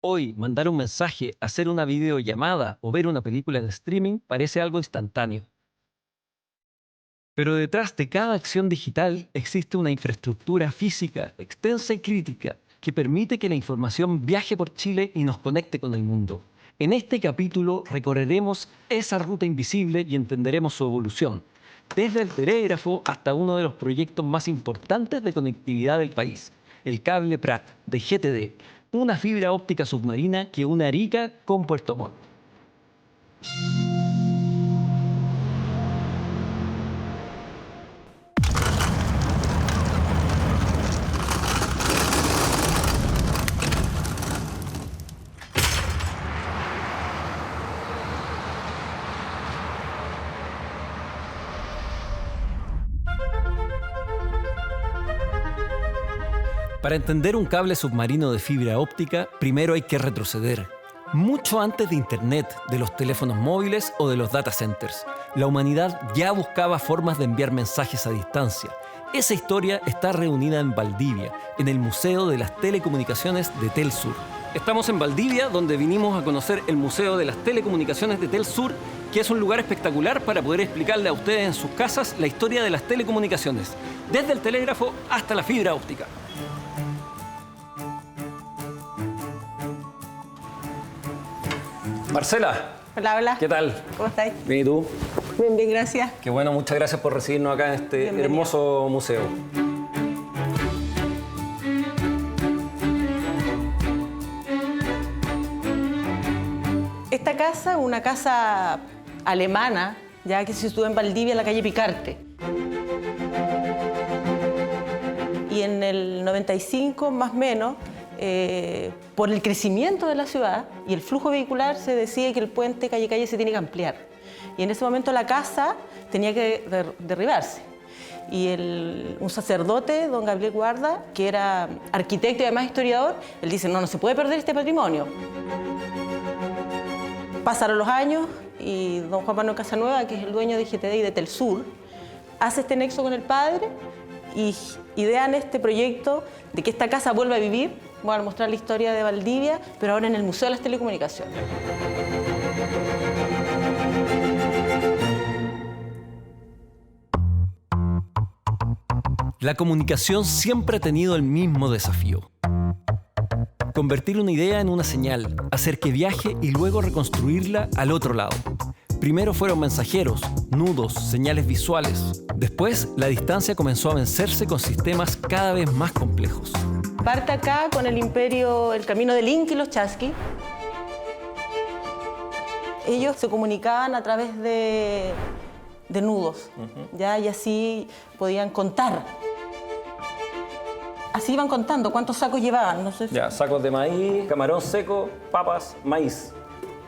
Hoy, mandar un mensaje, hacer una videollamada o ver una película en streaming parece algo instantáneo. Pero detrás de cada acción digital existe una infraestructura física extensa y crítica que permite que la información viaje por Chile y nos conecte con el mundo. En este capítulo recorreremos esa ruta invisible y entenderemos su evolución, desde el telégrafo hasta uno de los proyectos más importantes de conectividad del país, el cable Prat de GTD, una fibra óptica submarina que une Arica con Puerto Montt. Para entender un cable submarino de fibra óptica, primero hay que retroceder. Mucho antes de Internet, de los teléfonos móviles o de los data centers, la humanidad ya buscaba formas de enviar mensajes a distancia. Esa historia está reunida en Valdivia, en el Museo de las Telecomunicaciones de Telsur. Estamos en Valdivia, donde vinimos a conocer el Museo de las Telecomunicaciones de Telsur, que es un lugar espectacular para poder explicarle a ustedes en sus casas la historia de las telecomunicaciones, desde el telégrafo hasta la fibra óptica. Marcela, Hola, hola. ¿qué tal? ¿Cómo estáis? Bien, ¿y tú? Bien, bien, gracias. Qué bueno, muchas gracias por recibirnos acá en este Bienvenido. hermoso museo. Esta casa, una casa alemana, ya que se sitúa en Valdivia, en la calle Picarte. Y en el 95, más o menos, por el crecimiento de la ciudad y el flujo vehicular, se decide que el puente calle-calle se tiene que ampliar. Y en ese momento la casa tenía que derribarse. Y un sacerdote, don Gabriel Guarda, que era arquitecto y además historiador, él dice, no se puede perder este patrimonio. Pasaron los años y don Juan Manuel Casanueva, que es el dueño de GTD y de Telsur, hace este nexo con el padre y idean este proyecto de que esta casa vuelva a vivir. Voy a mostrar la historia de Valdivia, pero ahora en el Museo de las Telecomunicaciones. La comunicación siempre ha tenido el mismo desafío. Convertir una idea en una señal, hacer que viaje y luego reconstruirla al otro lado. Primero fueron mensajeros, nudos, señales visuales. Después, la distancia comenzó a vencerse con sistemas cada vez más complejos. Parte acá con el imperio, el camino de Link y los Chasqui. Ellos se comunicaban a través de nudos, ¿ya? Y así podían contar. Así iban contando cuántos sacos llevaban, no sé si... Ya, sacos de maíz, camarón seco, papas, maíz.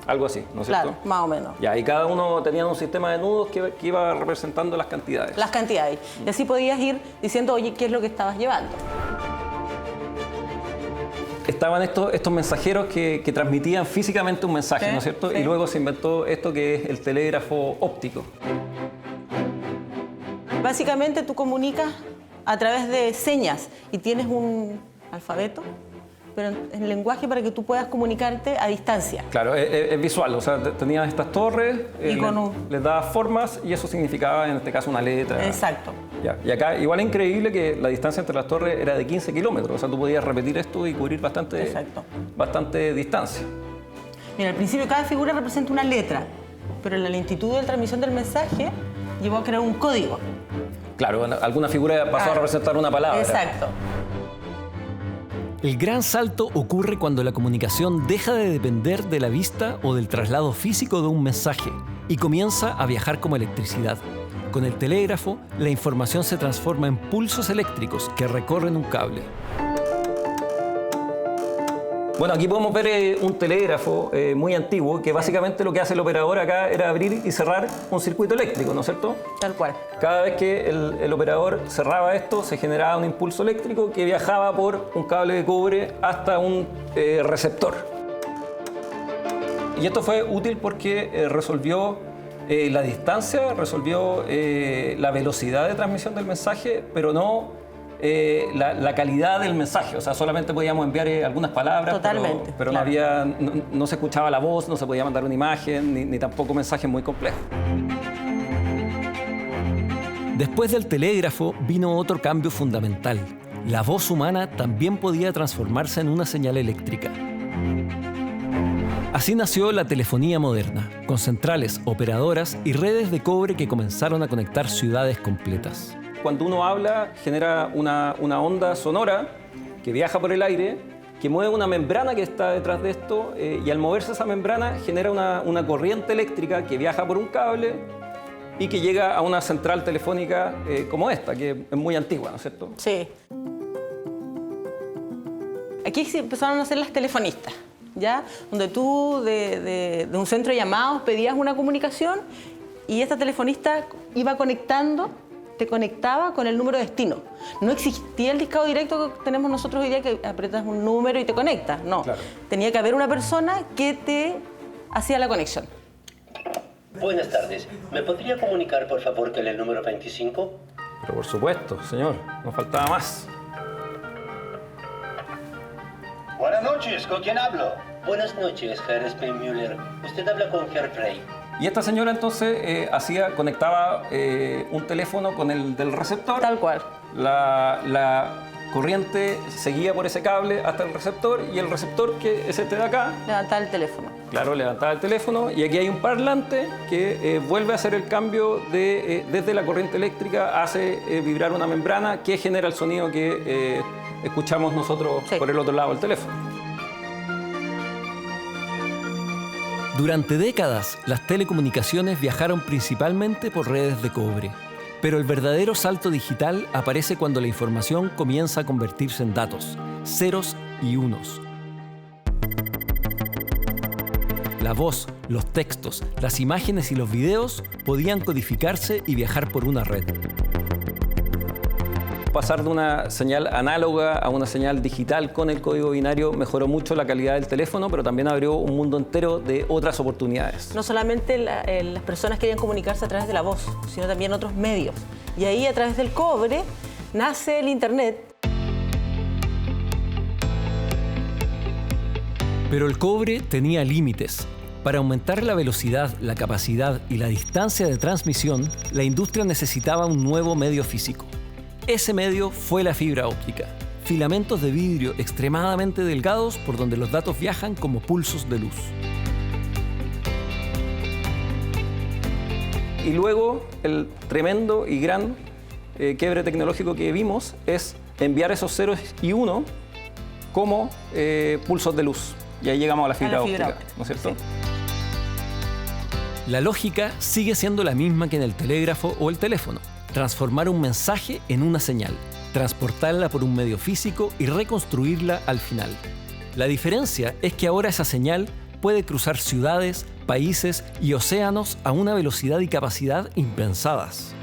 Algo así, ¿no es cierto? Claro, más o menos. Ya, y cada uno tenía un sistema de nudos que iba representando las cantidades. Las cantidades. Y así podías ir diciendo, oye, ¿qué es lo que estabas llevando? Estaban estos mensajeros que transmitían físicamente un mensaje, Sí, ¿no es cierto? sí. Y luego se inventó esto que es el telégrafo óptico. Básicamente tú comunicas a través de señas y tienes un alfabeto, pero en lenguaje para que tú puedas comunicarte a distancia. Claro, es visual, o sea, tenías estas torres, Y con les dabas formas y eso significaba en este caso una letra. Exacto. Ya. Y acá igual es increíble que la distancia entre las torres era de 15 kilómetros, o sea, tú podías repetir esto y cubrir Exacto. bastante distancia. Mira, al principio cada figura representa una letra, pero la lentitud de transmisión del mensaje llevó a crear un código. Claro, alguna figura pasó a representar una palabra. Exacto. El gran salto ocurre cuando la comunicación deja de depender de la vista o del traslado físico de un mensaje y comienza a viajar como electricidad. Con el telégrafo, la información se transforma en pulsos eléctricos que recorren un cable. Bueno, aquí podemos ver un telégrafo muy antiguo que básicamente lo que hace el operador acá era abrir y cerrar un circuito eléctrico, ¿no es cierto? Tal cual. Cada vez que el operador cerraba esto, se generaba un impulso eléctrico que viajaba por un cable de cobre hasta un receptor. Y esto fue útil porque resolvió la distancia, resolvió la velocidad de transmisión del mensaje, pero no la calidad del mensaje. O sea, solamente podíamos enviar algunas palabras. Totalmente, pero claro. no se escuchaba la voz, no se podía mandar una imagen, ni tampoco mensajes muy complejos. Después del telégrafo vino otro cambio fundamental. La voz humana también podía transformarse en una señal eléctrica. Así nació la telefonía moderna, con centrales operadoras y redes de cobre que comenzaron a conectar ciudades completas. Cuando uno habla, genera una onda sonora que viaja por el aire, que mueve una membrana que está detrás de esto, y al moverse esa membrana genera una corriente eléctrica que viaja por un cable y que llega a una central telefónica como esta, que es muy antigua, ¿no es cierto? Sí. Aquí se empezaron a hacer las telefonistas, ¿ya? Donde tú de un centro de llamados pedías una comunicación y esta telefonista iba conectando, te conectaba con el número de destino. No existía el discado directo que tenemos nosotros hoy día, que apretas un número y te conectas. No, claro. Tenía que haber una persona que te hacía la conexión. Buenas tardes. ¿Me podría comunicar, por favor, con el número 25? Pero por supuesto, señor, no faltaba más. Buenas noches, ¿con quién hablo? Buenas noches, Herr Spengmüller. Usted habla con Herr Frey. Y esta señora entonces conectaba un teléfono con el del receptor. Tal cual. La corriente seguía por ese cable hasta el receptor y el receptor, que es este de acá, Levantar el teléfono. claro, levantaba el teléfono y aquí hay un parlante que vuelve a hacer el cambio desde la corriente eléctrica, hace vibrar una membrana que genera el sonido que escuchamos nosotros por el otro lado del teléfono. Durante décadas, las telecomunicaciones viajaron principalmente por redes de cobre. Pero el verdadero salto digital aparece cuando la información comienza a convertirse en datos, ceros y unos. La voz, los textos, las imágenes y los videos podían codificarse y viajar por una red. Pasar de una señal análoga a una señal digital con el código binario mejoró mucho la calidad del teléfono, pero también abrió un mundo entero de otras oportunidades. No solamente las personas querían comunicarse a través de la voz, sino también otros medios. Y ahí, a través del cobre, nace el Internet. Pero el cobre tenía límites. Para aumentar la velocidad, la capacidad y la distancia de transmisión, la industria necesitaba un nuevo medio físico. Ese medio fue la fibra óptica. Filamentos de vidrio extremadamente delgados por donde los datos viajan como pulsos de luz. Y luego el tremendo y gran quiebre tecnológico que vimos es enviar esos ceros y uno como pulsos de luz. Y ahí llegamos a la fibra óptica, ¿no es cierto? Sí. La lógica sigue siendo la misma que en el telégrafo o el teléfono. Transformar un mensaje en una señal, transportarla por un medio físico y reconstruirla al final. La diferencia es que ahora esa señal puede cruzar ciudades, países y océanos a una velocidad y capacidad impensadas.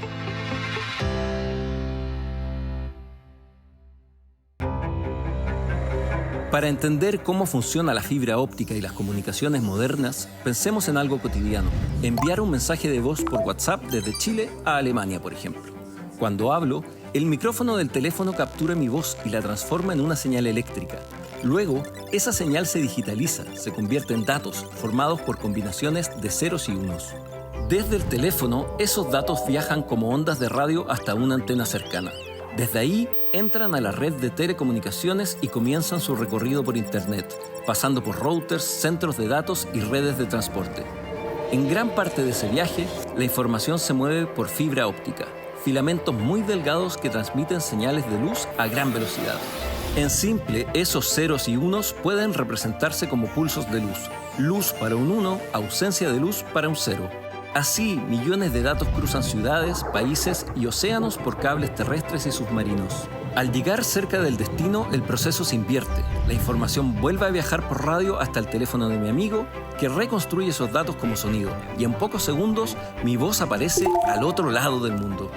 Para entender cómo funciona la fibra óptica y las comunicaciones modernas, pensemos en algo cotidiano: enviar un mensaje de voz por WhatsApp desde Chile a Alemania, por ejemplo. Cuando hablo, el micrófono del teléfono captura mi voz y la transforma en una señal eléctrica. Luego, esa señal se digitaliza, se convierte en datos formados por combinaciones de ceros y unos. Desde el teléfono, esos datos viajan como ondas de radio hasta una antena cercana. Desde ahí, entran a la red de telecomunicaciones y comienzan su recorrido por Internet, pasando por routers, centros de datos y redes de transporte. En gran parte de ese viaje, la información se mueve por fibra óptica, filamentos muy delgados que transmiten señales de luz a gran velocidad. En simple, esos ceros y unos pueden representarse como pulsos de luz. Luz para un 1, ausencia de luz para un 0. Así, millones de datos cruzan ciudades, países y océanos por cables terrestres y submarinos. Al llegar cerca del destino, el proceso se invierte. La información vuelve a viajar por radio hasta el teléfono de mi amigo, que reconstruye esos datos como sonido. Y en pocos segundos, mi voz aparece al otro lado del mundo.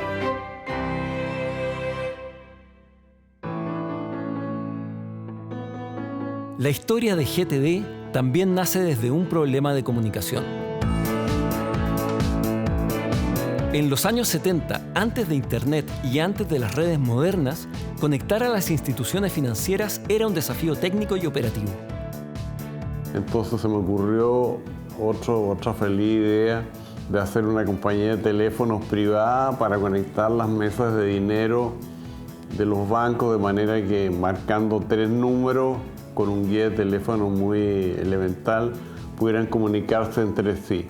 La historia de GTD también nace desde un problema de comunicación. En los años 70, antes de Internet y antes de las redes modernas, conectar a las instituciones financieras era un desafío técnico y operativo. Entonces se me ocurrió otra feliz idea de hacer una compañía de teléfonos privada para conectar las mesas de dinero de los bancos, de manera que marcando 3 números con un guía de teléfono muy elemental pudieran comunicarse entre sí.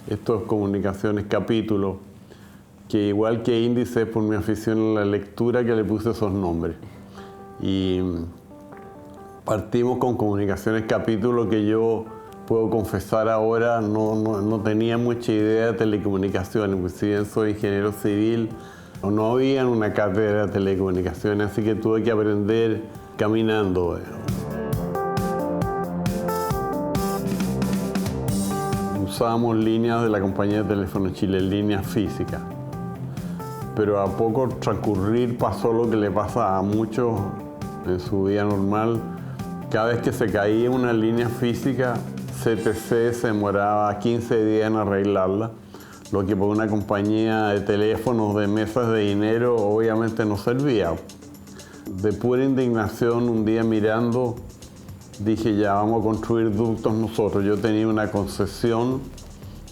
Esto es comunicaciones capítulos, que igual que índice es por mi afición a la lectura que le puse esos nombres. Y partimos con comunicaciones capítulos que yo puedo confesar ahora no tenía mucha idea de telecomunicaciones, pues si bien soy ingeniero civil, no había una cátedra de telecomunicaciones, así que tuve que aprender caminando. Usábamos líneas de la compañía de teléfono Chile, líneas físicas. Pero a poco transcurrir pasó lo que le pasa a muchos en su vida normal. Cada vez que se caía una línea física, CTC se demoraba 15 días en arreglarla, lo que para una compañía de teléfonos de mesas de dinero obviamente no servía. De pura indignación, un día mirando, dije ya vamos a construir ductos nosotros. Yo tenía una concesión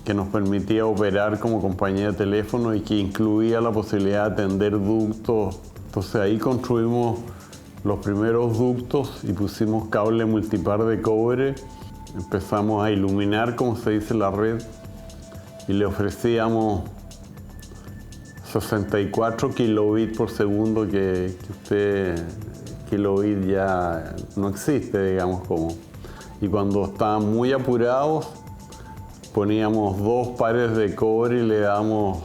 que nos permitía operar como compañía de teléfono y que incluía la posibilidad de tender ductos. Entonces ahí construimos los primeros ductos y pusimos cable multipar de cobre. Empezamos a iluminar, como se dice, la red y le ofrecíamos 64 kilobits por segundo, que kilobit ya no existe, digamos, como. Y cuando estaban muy apurados, poníamos 2 pares de cobre y le damos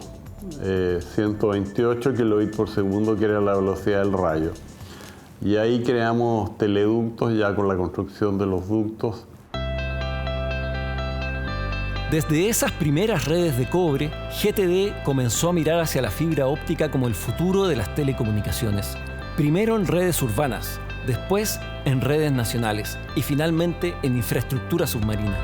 128 kilobits por segundo, que era la velocidad del rayo. Y ahí creamos teleductos ya con la construcción de los ductos. Desde esas primeras redes de cobre, GTD comenzó a mirar hacia la fibra óptica como el futuro de las telecomunicaciones. Primero en redes urbanas, después en redes nacionales y finalmente en infraestructura submarina.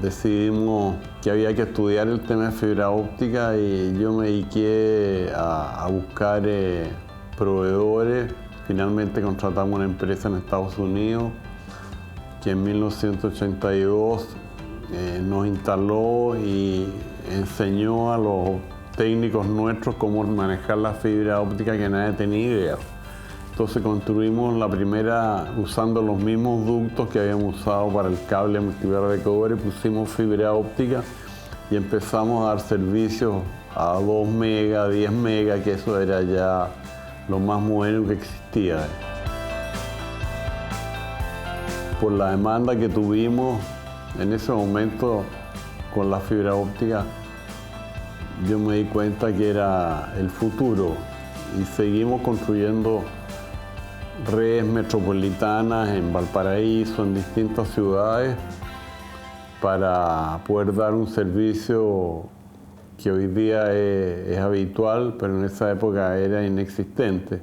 Decidimos que había que estudiar el tema de fibra óptica y yo me dediqué a buscar proveedores. Finalmente contratamos una empresa en Estados Unidos que en 1982 nos instaló y enseñó a los técnicos nuestros cómo manejar la fibra óptica, que nadie tenía idea. Entonces construimos la primera usando los mismos ductos que habíamos usado para el cable multipar de cobre, pusimos fibra óptica y empezamos a dar servicios a 2 megas, 10 megas, que eso era ya lo más moderno que existía. Por la demanda que tuvimos en ese momento con la fibra óptica, yo me di cuenta que era el futuro y seguimos construyendo redes metropolitanas en Valparaíso, en distintas ciudades, para poder dar un servicio que hoy día es habitual, pero en esa época era inexistente.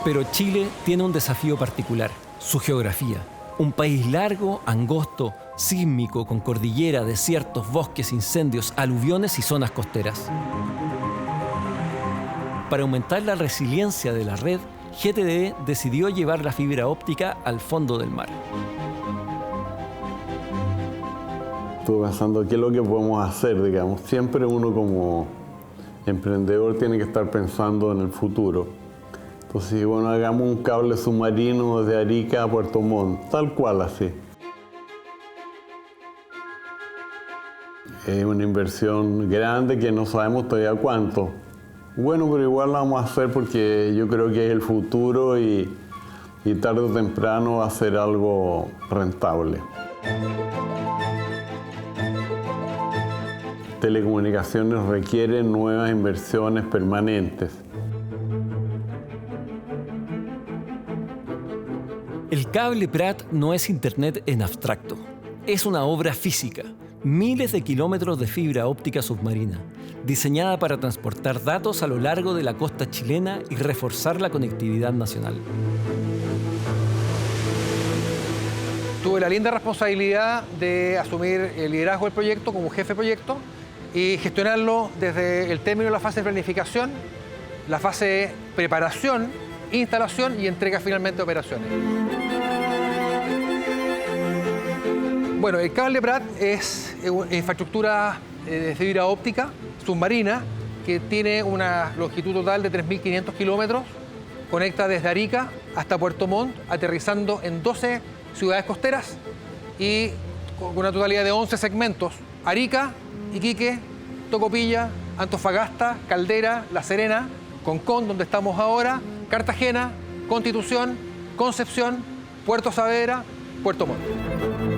Pero Chile tiene un desafío particular, su geografía. Un país largo, angosto, sísmico, con cordillera, desiertos, bosques, incendios, aluviones y zonas costeras. Para aumentar la resiliencia de la red, GTD decidió llevar la fibra óptica al fondo del mar. Estuve pensando qué es lo que podemos hacer, digamos. Siempre uno como emprendedor tiene que estar pensando en el futuro. Entonces, bueno, hagamos un cable submarino desde Arica a Puerto Montt, tal cual así. Es una inversión grande que no sabemos todavía cuánto. Bueno, pero igual la vamos a hacer porque yo creo que es el futuro y tarde o temprano va a ser algo rentable. Telecomunicaciones requieren nuevas inversiones permanentes. El cable Prat no es Internet en abstracto. Es una obra física. Miles de kilómetros de fibra óptica submarina, diseñada para transportar datos a lo largo de la costa chilena y reforzar la conectividad nacional. tuve la linda responsabilidad de asumir el liderazgo del proyecto como jefe de proyecto y gestionarlo desde el término de la fase de planificación, la fase de preparación, instalación y entrega finalmente de operaciones. Bueno, el cable Prat es infraestructura de fibra óptica submarina que tiene una longitud total de 3.500 kilómetros, conecta desde Arica hasta Puerto Montt, aterrizando en 12 ciudades costeras y con una totalidad de 11 segmentos: Arica, Iquique, Tocopilla, Antofagasta, Caldera, La Serena, Concón, donde estamos ahora, Cartagena, Constitución, Concepción, Puerto Saavedra, Puerto Montt.